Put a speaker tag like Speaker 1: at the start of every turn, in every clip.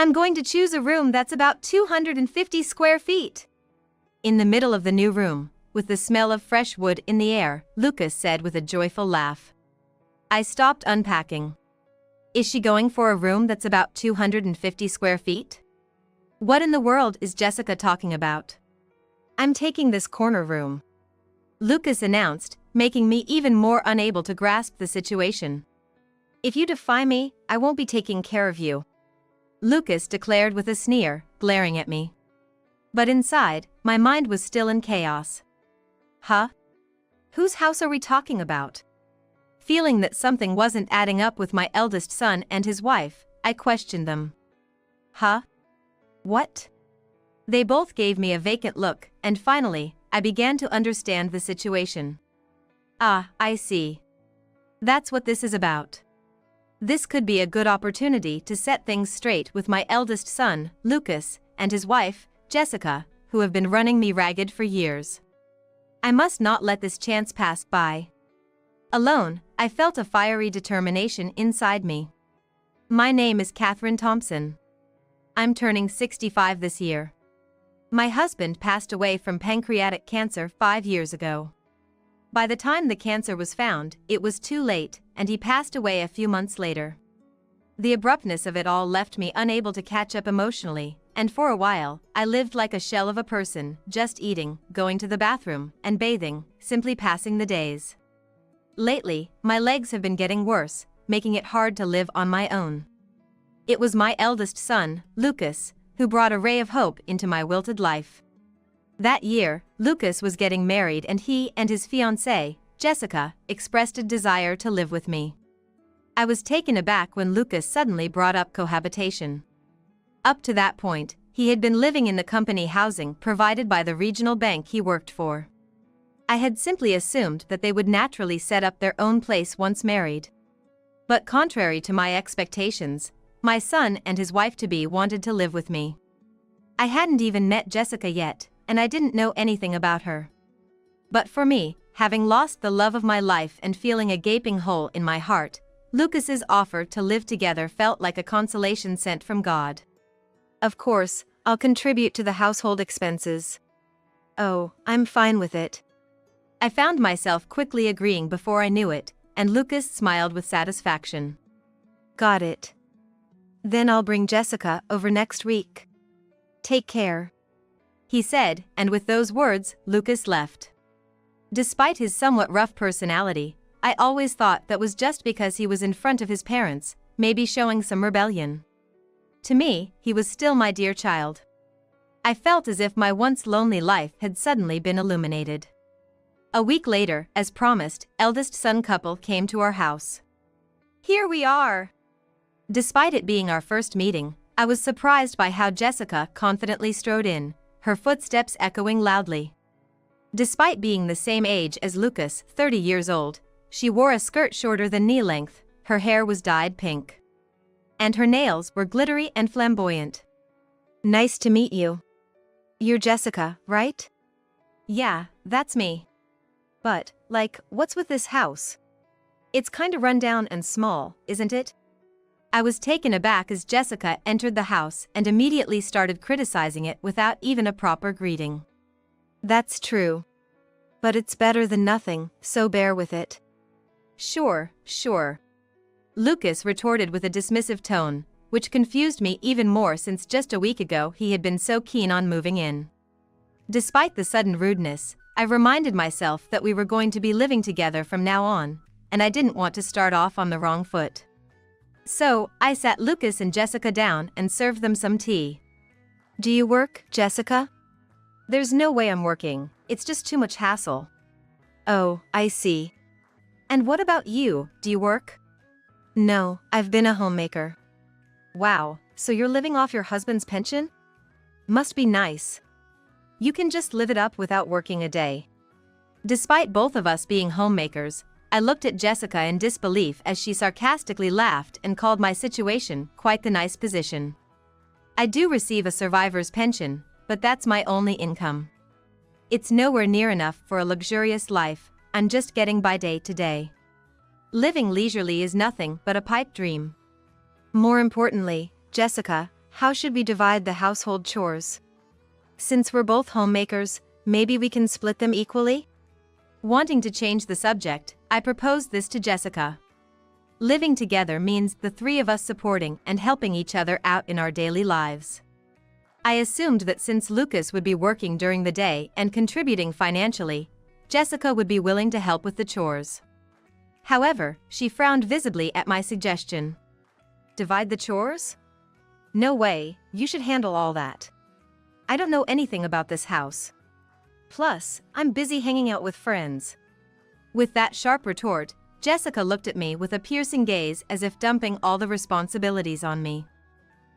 Speaker 1: I'm going to choose a room that's about 250 square feet. In the middle of the new room, with the smell of fresh wood in the air, Lucas said with a joyful laugh. I stopped unpacking. Is she going for a room that's about 250 square feet? What in the world is Jessica talking about? I'm taking this corner room, Lucas announced, making me even more unable to grasp the situation. If you defy me, I won't be taking care of you, Lucas declared with a sneer, glaring at me. But inside, my mind was still in chaos. Huh? Whose house are we talking about? Feeling that something wasn't adding up with my eldest son and his wife, I questioned them. Huh? What? They both gave me a vacant look, and finally, I began to understand the situation. Ah, I see. That's what this is about. This could be a good opportunity to set things straight with my eldest son, Lucas, and his wife, Jessica, who have been running me ragged for years. I must not let this chance pass by. Alone, I felt a fiery determination inside me. My name is Catherine Thompson. I'm turning 65 this year. My husband passed away from pancreatic cancer 5 years ago. By the time the cancer was found, it was too late, and he passed away a few months later. The abruptness of it all left me unable to catch up emotionally, and for a while, I lived like a shell of a person, just eating, going to the bathroom, and bathing, simply passing the days. Lately, my legs have been getting worse, making it hard to live on my own. It was my eldest son, Lucas, who brought a ray of hope into my wilted life. That year, Lucas was getting married and he and his fiancée, Jessica, expressed a desire to live with me. I was taken aback when Lucas suddenly brought up cohabitation. Up to that point, he had been living in the company housing provided by the regional bank he worked for. I had simply assumed that they would naturally set up their own place once married. But contrary to my expectations, my son and his wife-to-be wanted to live with me. I hadn't even met Jessica yet, and I didn't know anything about her. But for me, having lost the love of my life and feeling a gaping hole in my heart, Lucas's offer to live together felt like a consolation sent from God. Of course, I'll contribute to the household expenses. Oh, I'm fine with it. I found myself quickly agreeing before I knew it, and Lucas smiled with satisfaction. Got it. Then I'll bring Jessica over next week. Take care, he said, and with those words, Lucas left. Despite his somewhat rough personality, I always thought that was just because he was in front of his parents, maybe showing some rebellion. To me, he was still my dear child. I felt as if my once lonely life had suddenly been illuminated. A week later, as promised, eldest son couple came to our house. Here we are. Despite it being our first meeting, I was surprised by how Jessica confidently strode in, her footsteps echoing loudly. Despite being the same age as Lucas, 30 years old, she wore a skirt shorter than knee length, her hair was dyed pink. And her nails were glittery and flamboyant. Nice to meet you. You're Jessica, right? Yeah, that's me. But, what's with this house? It's kinda run down and small, isn't it? I was taken aback as Jessica entered the house and immediately started criticizing it without even a proper greeting. That's true. But it's better than nothing, so bear with it. Sure. Lucas retorted with a dismissive tone, which confused me even more since just a week ago he had been so keen on moving in. Despite the sudden rudeness, I reminded myself that we were going to be living together from now on, and I didn't want to start off on the wrong foot. So, I sat Lucas and Jessica down and served them some tea. Do you work, Jessica? There's no way I'm working, it's just too much hassle. Oh, I see. And what about you, do you work? No, I've been a homemaker. Wow, so you're living off your husband's pension? Must be nice. You can just live it up without working a day. Despite both of us being homemakers, I looked at Jessica in disbelief as she sarcastically laughed and called my situation quite the nice position. I do receive a survivor's pension, but that's my only income. It's nowhere near enough for a luxurious life, I'm just getting by day to day. Living leisurely is nothing but a pipe dream. More importantly, Jessica, How should we divide the household chores? Since we're both homemakers, maybe we can split them equally? Wanting to change the subject, I proposed this to Jessica. Living together means the three of us supporting and helping each other out in our daily lives. I assumed that since Lucas would be working during the day and contributing financially, Jessica would be willing to help with the chores. However, she frowned visibly at my suggestion. Divide the chores? No way, you should handle all that. I don't know anything about this house. Plus, I'm busy hanging out with friends. With that sharp retort, Jessica looked at me with a piercing gaze as if dumping all the responsibilities on me.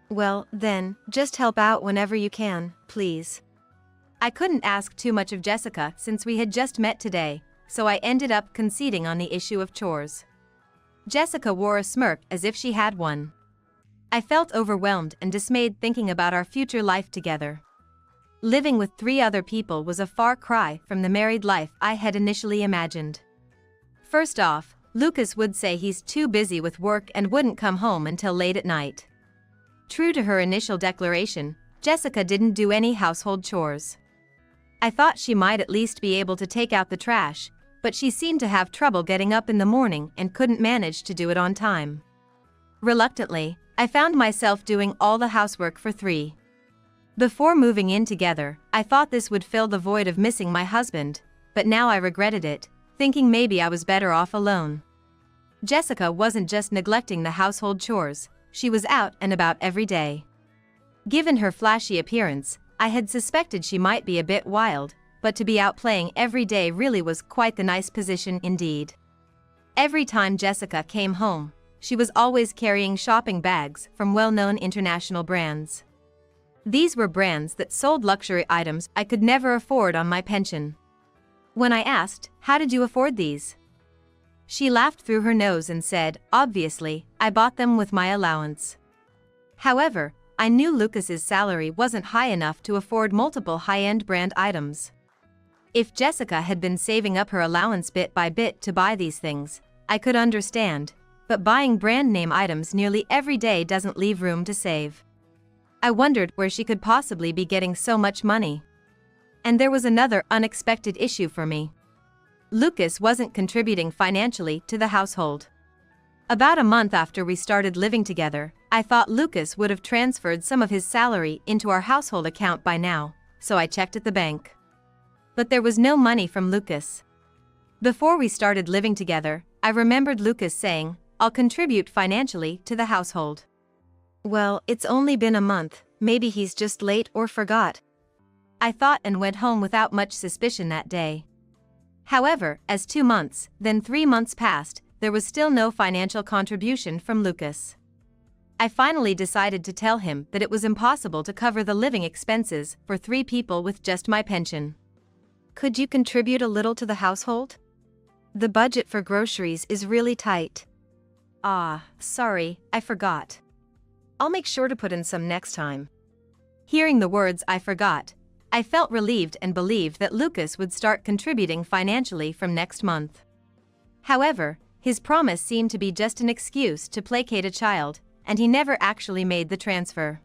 Speaker 1: Well, then, just help out whenever you can, please. I couldn't ask too much of Jessica since we had just met today, so I ended up conceding on the issue of chores. Jessica wore a smirk as if she had one. I felt overwhelmed and dismayed thinking about our future life together. Living with 3 other people was a far cry from the married life I had initially imagined. First off, Lucas would say he's too busy with work and wouldn't come home until late at night. True to her initial declaration, Jessica didn't do any household chores. I thought she might at least be able to take out the trash, but she seemed to have trouble getting up in the morning and couldn't manage to do it on time. Reluctantly, I found myself doing all the housework for 3. Before moving in together, I thought this would fill the void of missing my husband, but now I regretted it, thinking maybe I was better off alone. Jessica wasn't just neglecting the household chores, she was out and about every day. Given her flashy appearance, I had suspected she might be a bit wild, but to be out playing every day really was quite the nice position indeed. Every time Jessica came home, she was always carrying shopping bags from well-known international brands. These were brands that sold luxury items I could never afford on my pension. When I asked, "How did you afford these?" she laughed through her nose and said, "Obviously, I bought them with my allowance." However, I knew Lucas's salary wasn't high enough to afford multiple high-end brand items. If Jessica had been saving up her allowance bit by bit to buy these things, I could understand, but buying brand name items nearly every day doesn't leave room to save. I wondered where she could possibly be getting so much money. And there was another unexpected issue for me. Lucas wasn't contributing financially to the household. About a month after we started living together, I thought Lucas would have transferred some of his salary into our household account by now, so I checked at the bank. But there was no money from Lucas. Before we started living together, I remembered Lucas saying, "I'll contribute financially to the household." Well, it's only been a month, maybe he's just late or forgot, I thought, and went home without much suspicion that day. However, as 2 months, then 3 months passed, there was still no financial contribution from Lucas. I finally decided to tell him that it was impossible to cover the living expenses for 3 people with just my pension. Could you contribute a little to the household? The budget for groceries is really tight. Sorry, I forgot. I'll make sure to put in some next time. Hearing the words "I forgot," I felt relieved and believed that Lucas would start contributing financially from next month. However, his promise seemed to be just an excuse to placate a child, and he never actually made the transfer.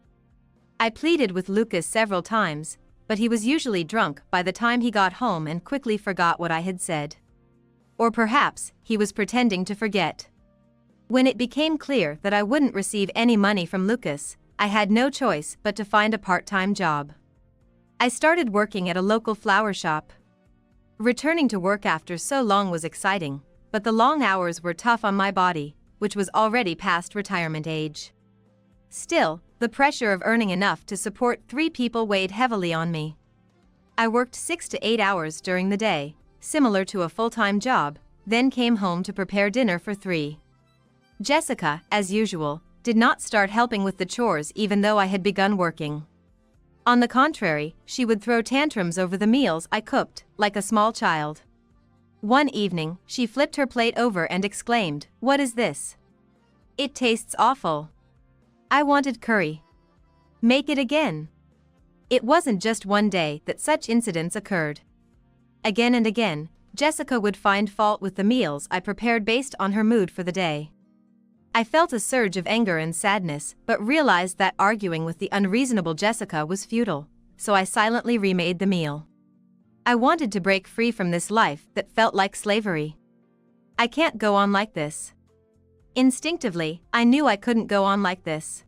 Speaker 1: I pleaded with Lucas several times, but he was usually drunk by the time he got home and quickly forgot what I had said. Or perhaps he was pretending to forget. When it became clear that I wouldn't receive any money from Lucas, I had no choice but to find a part-time job. I started working at a local flower shop. Returning to work after so long was exciting, but the long hours were tough on my body, which was already past retirement age. Still, the pressure of earning enough to support 3 people weighed heavily on me. I worked 6 to 8 hours during the day, similar to a full-time job, then came home to prepare dinner for 3. Jessica, as usual, did not start helping with the chores even though I had begun working. On the contrary, she would throw tantrums over the meals I cooked, like a small child. One evening, she flipped her plate over and exclaimed, "What is this? It tastes awful. I wanted curry. Make it again." It wasn't just one day that such incidents occurred. Again and again, Jessica would find fault with the meals I prepared based on her mood for the day. I felt a surge of anger and sadness, but realized that arguing with the unreasonable Jessica was futile, so I silently remade the meal. I wanted to break free from this life that felt like slavery. I can't go on like this. Instinctively, I knew I couldn't go on like this.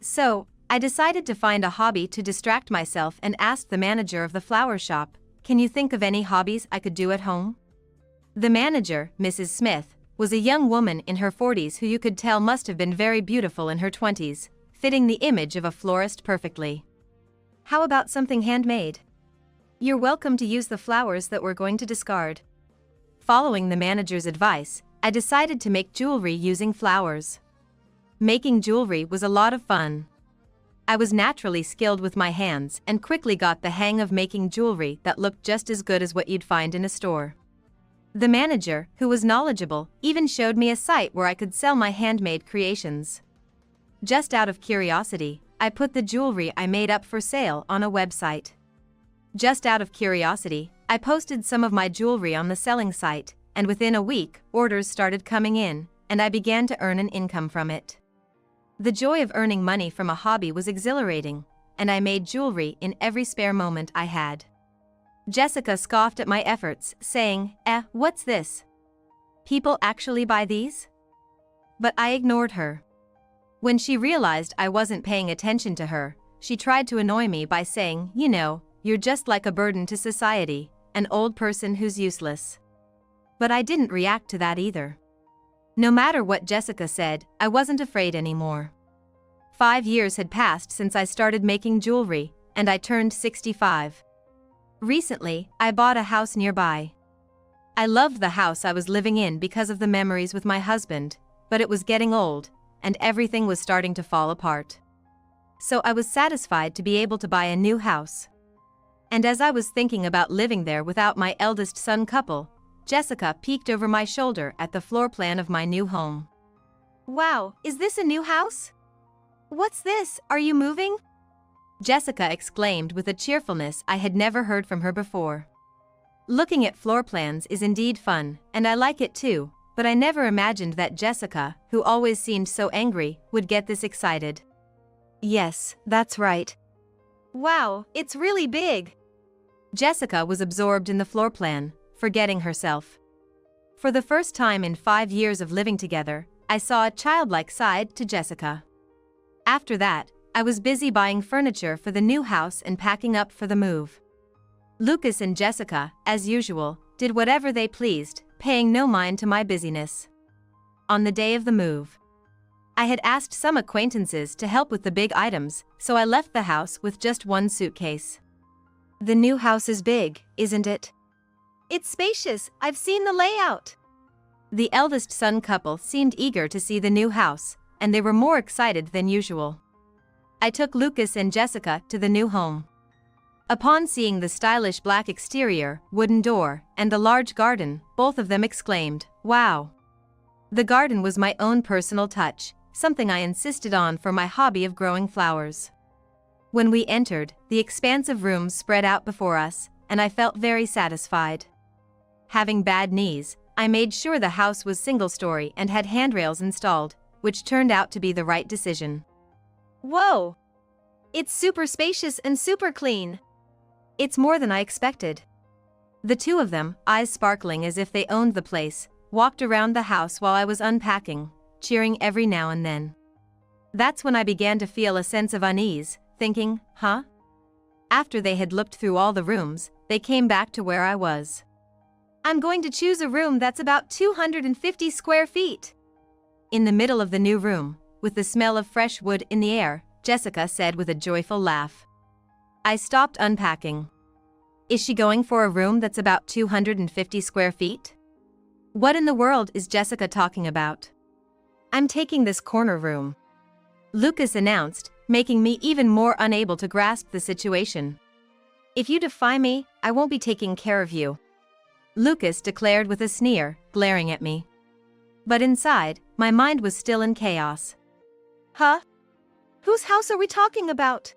Speaker 1: So, I decided to find a hobby to distract myself and asked the manager of the flower shop, "Can you think of any hobbies I could do at home?" The manager, Mrs. Smith, was a young woman in her 40s who you could tell must have been very beautiful in her 20s, fitting the image of a florist perfectly. "How about something handmade? You're welcome to use the flowers that we're going to discard." Following the manager's advice, I decided to make jewelry using flowers. Making jewelry was a lot of fun. I was naturally skilled with my hands and quickly got the hang of making jewelry that looked just as good as what you'd find in a store. The manager, who was knowledgeable, even showed me a site where I could sell my handmade creations. Just out of curiosity, I put the jewelry I made up for sale on a website. Just out of curiosity, I posted some of my jewelry on the selling site, and within a week, orders started coming in, and I began to earn an income from it. The joy of earning money from a hobby was exhilarating, and I made jewelry in every spare moment I had. Jessica scoffed at my efforts, saying, "What's this? People actually buy these?" But I ignored her. When she realized I wasn't paying attention to her, she tried to annoy me by saying, "You're just like a burden to society, an old person who's useless." But I didn't react to that either. No matter what Jessica said, I wasn't afraid anymore. 5 years had passed since I started making jewelry, and I turned 65. Recently, I bought a house nearby. I loved the house I was living in because of the memories with my husband, but it was getting old, and everything was starting to fall apart. So I was satisfied to be able to buy a new house. And as I was thinking about living there without my eldest son couple, Jessica peeked over my shoulder at the floor plan of my new home. "Wow, is this a new house? What's this, are you moving?" Jessica exclaimed with a cheerfulness I had never heard from her before. Looking at floor plans is indeed fun, and I like it too, but I never imagined that Jessica, who always seemed so angry, would get this excited. "Yes, that's right. Wow, it's really big." Jessica was absorbed in the floor plan, forgetting herself. For the first time in 5 years of living together, I saw a childlike side to Jessica. After that, I was busy buying furniture for the new house and packing up for the move. Lucas and Jessica, as usual, did whatever they pleased, paying no mind to my busyness. On the day of the move, I had asked some acquaintances to help with the big items, so I left the house with just one suitcase. "The new house is big, isn't it?" "It's spacious, I've seen the layout." The eldest son couple seemed eager to see the new house, and they were more excited than usual. I took Lucas and Jessica to the new home. Upon seeing the stylish black exterior, wooden door, and the large garden, both of them exclaimed, "Wow!" The garden was my own personal touch, something I insisted on for my hobby of growing flowers. When we entered, the expansive rooms spread out before us, and I felt very satisfied. Having bad knees, I made sure the house was single-story and had handrails installed, which turned out to be the right decision. "Whoa! It's super spacious and super clean." "It's more than I expected." The two of them, eyes sparkling as if they owned the place, walked around the house while I was unpacking, cheering every now and then. That's when I began to feel a sense of unease, thinking, After they had looked through all the rooms, they came back to where I was. "I'm going to choose a room that's about 250 square feet. In the middle of the new room, with the smell of fresh wood in the air, Jessica said with a joyful laugh. I stopped unpacking. Is she going for a room that's about 250 square feet? What in the world is Jessica talking about? "I'm taking this corner room," Lucas announced, making me even more unable to grasp the situation. "If you defy me, I won't be taking care of you," Lucas declared with a sneer, glaring at me. But inside, my mind was still in chaos. Whose house are we talking about?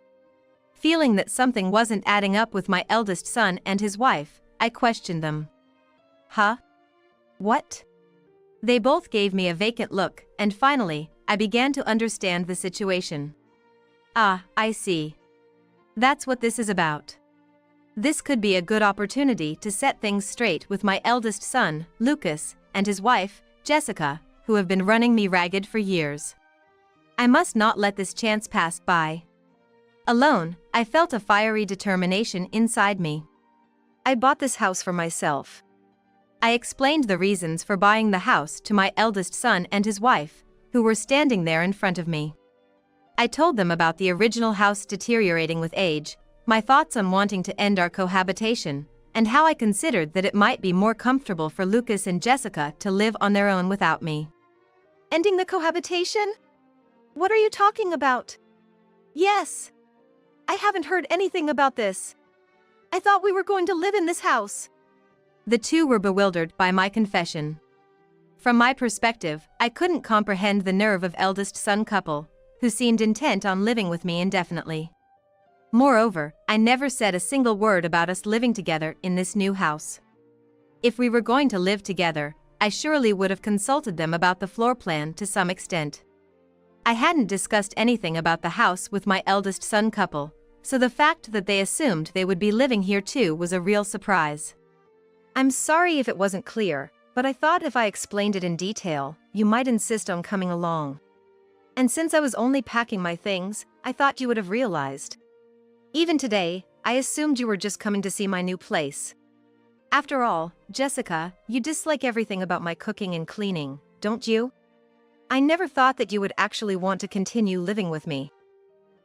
Speaker 1: Feeling that something wasn't adding up with my eldest son and his wife, I questioned them. What? They both gave me a vacant look, and finally, I began to understand the situation. Ah, I see. That's what this is about. This could be a good opportunity to set things straight with my eldest son, Lucas, and his wife, Jessica, who have been running me ragged for years. I must not let this chance pass by. Alone, I felt a fiery determination inside me. I bought this house for myself. I explained the reasons for buying the house to my eldest son and his wife, who were standing there in front of me. I told them about the original house deteriorating with age, my thoughts on wanting to end our cohabitation, and how I considered that it might be more comfortable for Lucas and Jessica to live on their own without me.
Speaker 2: Ending the cohabitation? What are you talking about? Yes. I haven't heard anything about this. I thought we were going to live in this house.
Speaker 1: The two were bewildered by my confession. From my perspective, I couldn't comprehend the nerve of eldest son couple, who seemed intent on living with me indefinitely. Moreover, I never said a single word about us living together in this new house. If we were going to live together, I surely would have consulted them about the floor plan to some extent. I hadn't discussed anything about the house with my eldest son couple, so the fact that they assumed they would be living here too was a real surprise.
Speaker 2: I'm sorry if it wasn't clear, but I thought if I explained it in detail, you might insist on coming along. And since I was only packing my things, I thought you would have realized. Even today, I assumed you were just coming to see my new place. After all, Jessica, you dislike everything about my cooking and cleaning, don't you? I never thought that you would actually want to continue living with me.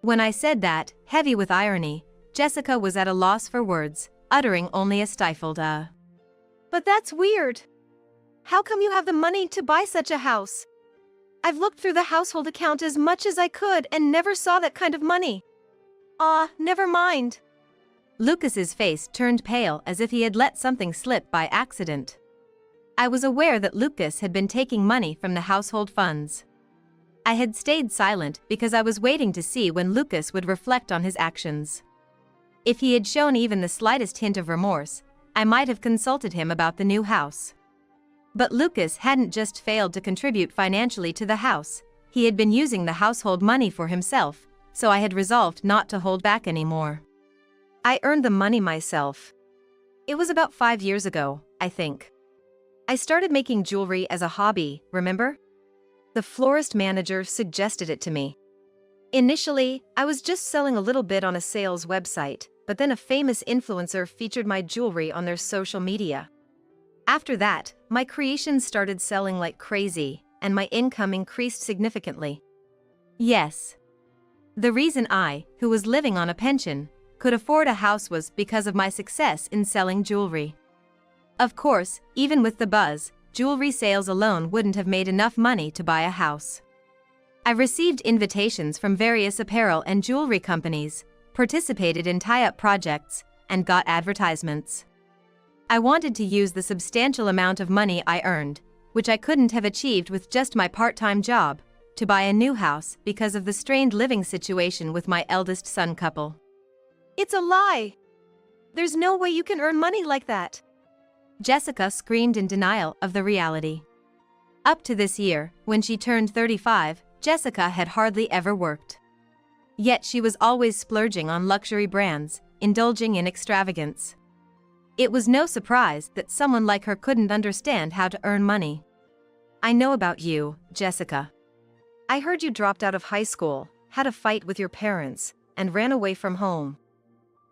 Speaker 2: When I said that, heavy with irony, Jessica was at a loss for words, uttering only a stifled But that's weird. How come you have the money to buy such a house? I've looked through the household account as much as I could and never saw that kind of money. Never mind.
Speaker 1: Lucas's face turned pale as if he had let something slip by accident. I was aware that Lucas had been taking money from the household funds. I had stayed silent because I was waiting to see when Lucas would reflect on his actions. If he had shown even the slightest hint of remorse, I might have consulted him about the new house. But Lucas hadn't just failed to contribute financially to the house, he had been using the household money for himself, so I had resolved not to hold back anymore. I earned the money myself. It was about 5 years ago, I think. I started making jewelry as a hobby, remember? The florist manager suggested it to me. Initially, I was just selling a little bit on a sales website, but then a famous influencer featured my jewelry on their social media. After that, my creations started selling like crazy, and my income increased significantly. Yes. The reason I, who was living on a pension, could afford a house was because of my success in selling jewelry. Of course, even with the buzz, jewelry sales alone wouldn't have made enough money to buy a house. I received invitations from various apparel and jewelry companies, participated in tie-up projects, and got advertisements. I wanted to use the substantial amount of money I earned, which I couldn't have achieved with just my part-time job, to buy a new house because of the strained living situation with my eldest son couple.
Speaker 2: It's a lie. There's no way you can earn money like that.
Speaker 1: Jessica screamed in denial of the reality. Up to this year, when she turned 35, Jessica had hardly ever worked. Yet she was always splurging on luxury brands, indulging in extravagance. It was no surprise that someone like her couldn't understand how to earn money. I know about you, Jessica. I heard you dropped out of high school, had a fight with your parents, and ran away from home.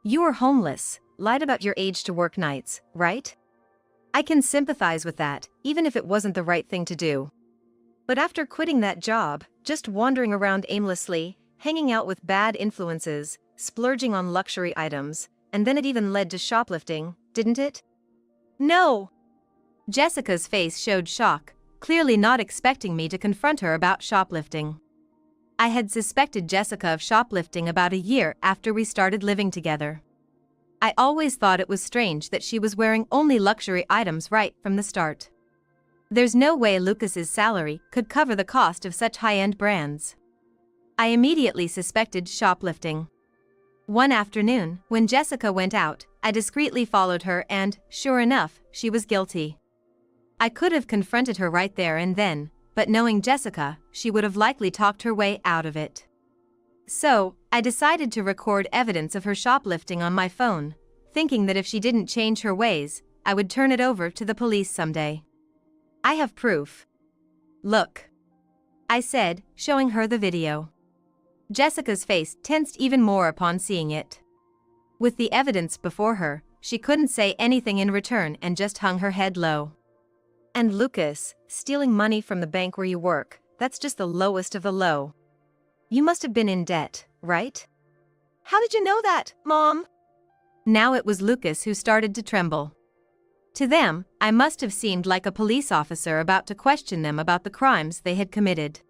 Speaker 1: You were homeless, lied about your age to work nights, right? I can sympathize with that, even if it wasn't the right thing to do. But after quitting that job, just wandering around aimlessly, hanging out with bad influences, splurging on luxury items, and then it even led to shoplifting, didn't it?
Speaker 2: No.
Speaker 1: Jessica's face showed shock, clearly not expecting me to confront her about shoplifting. I had suspected Jessica of shoplifting about a year after we started living together. I always thought it was strange that she was wearing only luxury items right from the start. There's no way Lucas's salary could cover the cost of such high-end brands. I immediately suspected shoplifting. One afternoon, when Jessica went out, I discreetly followed her and, sure enough, she was guilty. I could have confronted her right there and then, but knowing Jessica, she would have likely talked her way out of it. So, I decided to record evidence of her shoplifting on my phone, thinking that if she didn't change her ways, I would turn it over to the police someday. I have proof. Look, I said, showing her the video. Jessica's face tensed even more upon seeing it. With the evidence before her, she couldn't say anything in return and just hung her head low.
Speaker 2: And Lucas, stealing money from the bank where you work, that's just the lowest of the low. You must have been in debt, right? How did you know that, Mom?
Speaker 1: Now it was Lucas who started to tremble. To them, I must have seemed like a police officer about to question them about the crimes they had committed.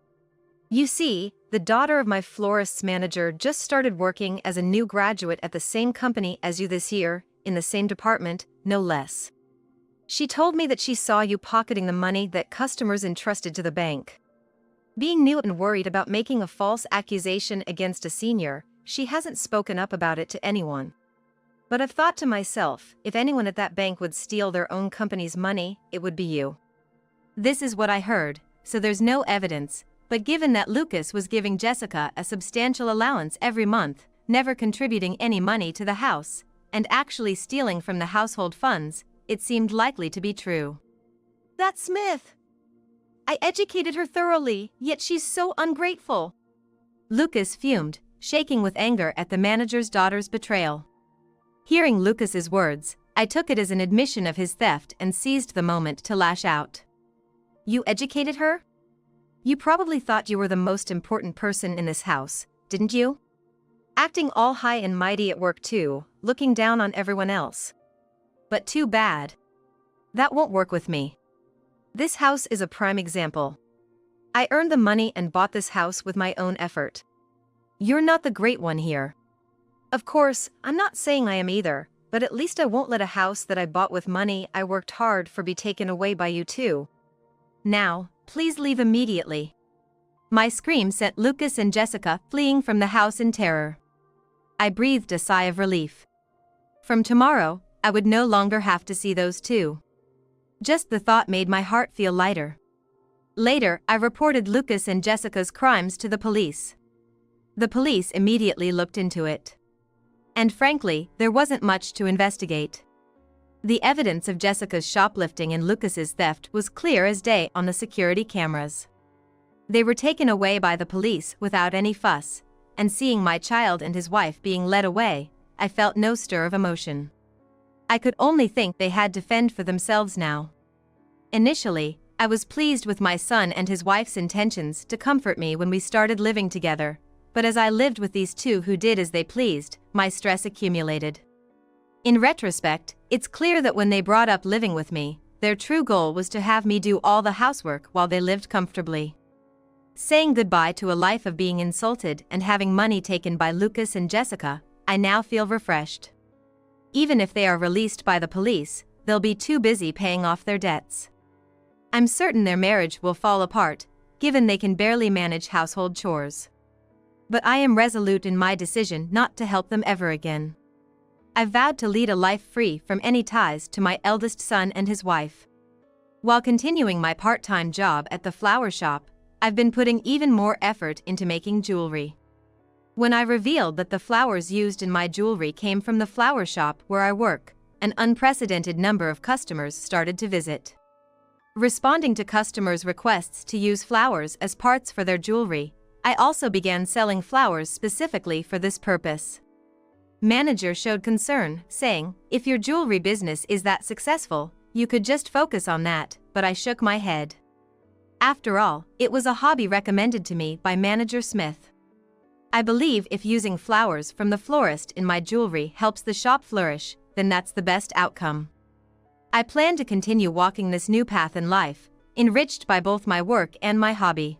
Speaker 2: You see, the daughter of my florist's manager just started working as a new graduate at the same company as you this year, in the same department, no less. She told me that she saw you pocketing the money that customers entrusted to the bank. Being new and worried about making a false accusation against a senior, she hasn't spoken up about it to anyone. But I've thought to myself, if anyone at that bank would steal their own company's money, it would be you.
Speaker 1: This is what I heard, so there's no evidence, but given that Lucas was giving Jessica a substantial allowance every month, never contributing any money to the house, and actually stealing from the household funds, it seemed likely to be true.
Speaker 2: That's Smith. I educated her thoroughly, yet she's so ungrateful.
Speaker 1: Lucas fumed, shaking with anger at the manager's daughter's betrayal. Hearing Lucas's words, I took it as an admission of his theft and seized the moment to lash out.
Speaker 2: You educated her? You probably thought you were the most important person in this house, didn't you? Acting all high and mighty at work too, looking down on everyone else.
Speaker 1: But too bad. That won't work with me.
Speaker 2: This house is a prime example. I earned the money and bought this house with my own effort.
Speaker 1: You're not the great one here.
Speaker 2: Of course, I'm not saying I am either, but at least I won't let a house that I bought with money I worked hard for be taken away by you too.
Speaker 1: Now, please leave immediately. My scream sent Lucas and Jessica fleeing from the house in terror. I breathed a sigh of relief. From tomorrow, I would no longer have to see those two. Just the thought made my heart feel lighter. Later, I reported Lucas and Jessica's crimes to the police. The police immediately looked into it. And frankly, there wasn't much to investigate. The evidence of Jessica's shoplifting and Lucas's theft was clear as day on the security cameras. They were taken away by the police without any fuss, and seeing my child and his wife being led away, I felt no stir of emotion. I could only think they had to fend for themselves now. Initially, I was pleased with my son and his wife's intentions to comfort me when we started living together, but as I lived with these two who did as they pleased, my stress accumulated. In retrospect, it's clear that when they brought up living with me, their true goal was to have me do all the housework while they lived comfortably. Saying goodbye to a life of being insulted and having money taken by Lucas and Jessica, I now feel refreshed. Even if they are released by the police, they'll be too busy paying off their debts. I'm certain their marriage will fall apart, given they can barely manage household chores. But I am resolute in my decision not to help them ever again. I've vowed to lead a life free from any ties to my eldest son and his wife. While continuing my part-time job at the flower shop, I've been putting even more effort into making jewelry. When I revealed that the flowers used in my jewelry came from the flower shop where I work, an unprecedented number of customers started to visit. Responding to customers' requests to use flowers as parts for their jewelry, I also began selling flowers specifically for this purpose. Manager showed concern, saying, "If your jewelry business is that successful, you could just focus on that," but I shook my head. After all, it was a hobby recommended to me by Manager Smith. I believe if using flowers from the florist in my jewelry helps the shop flourish, then that's the best outcome. I plan to continue walking this new path in life, enriched by both my work and my hobby.